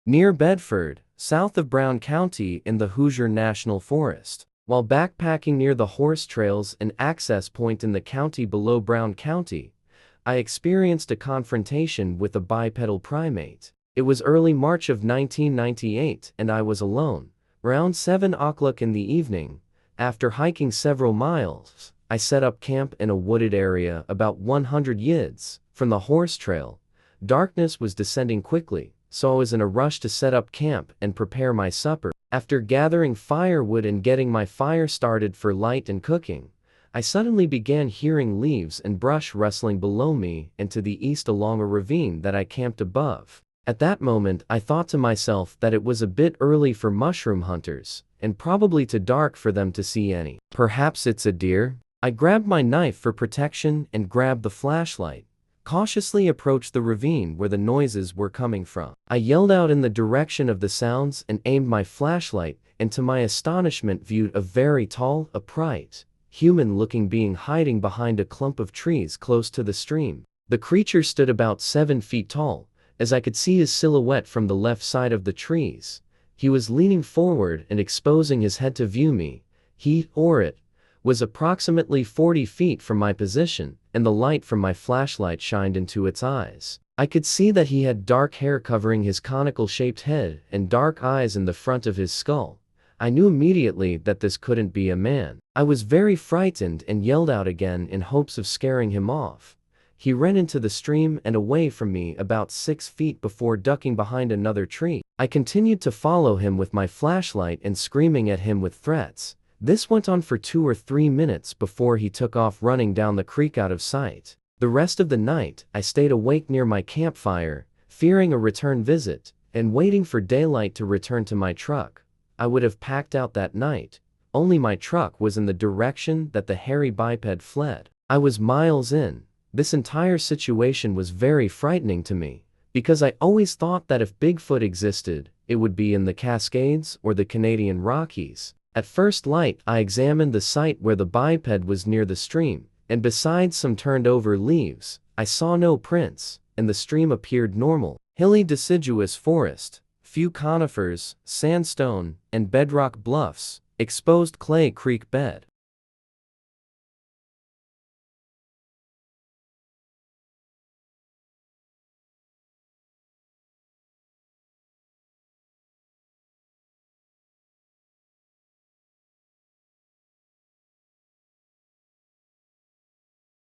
near Bedford, south of Brown County in the Hoosier National Forest. While backpacking near the horse trails and access point in the county below Brown County, I experienced a confrontation with a bipedal primate. It was early March of 1998 and I was alone. Around 7 o'clock in the evening, after hiking several miles, I set up camp in a wooded area about 100 yards from the horse trail. Darkness was descending quickly, so I was in a rush to set up camp and prepare my supper. After gathering firewood and getting my fire started for light and cooking, I suddenly began hearing leaves and brush rustling below me and to the east along a ravine that I camped above. At that moment I thought to myself that it was a bit early for mushroom hunters, and probably too dark for them to see any. Perhaps it's a deer? I grabbed my knife for protection and grabbed the flashlight, cautiously approached the ravine where the noises were coming from. I yelled out in the direction of the sounds and aimed my flashlight, and to my astonishment viewed a very tall, upright, human-looking being hiding behind a clump of trees close to the stream. The creature stood about 7 feet tall, as I could see his silhouette from the left side of the trees. He was leaning forward and exposing his head to view me. He, or it, was approximately 40 feet from my position, and the light from my flashlight shined into its eyes. I could see that he had dark hair covering his conical-shaped head and dark eyes in the front of his skull. I knew immediately that this couldn't be a man. I was very frightened and yelled out again in hopes of scaring him off. He ran into the stream and away from me about 6 feet before ducking behind another tree. I continued to follow him with my flashlight and screaming at him with threats. This went on for 2 or 3 minutes before he took off running down the creek out of sight. The rest of the night, I stayed awake near my campfire, fearing a return visit, and waiting for daylight to return to my truck. I would have packed out that night, only my truck was in the direction that the hairy biped fled. I was miles in. This entire situation was very frightening to me, because I always thought that if Bigfoot existed, it would be in the Cascades or the Canadian Rockies. At first light, I examined the site where the biped was near the stream, and besides some turned-over leaves, I saw no prints, and the stream appeared normal. Hilly deciduous forest, few conifers, sandstone, and bedrock bluffs, exposed clay creek bed.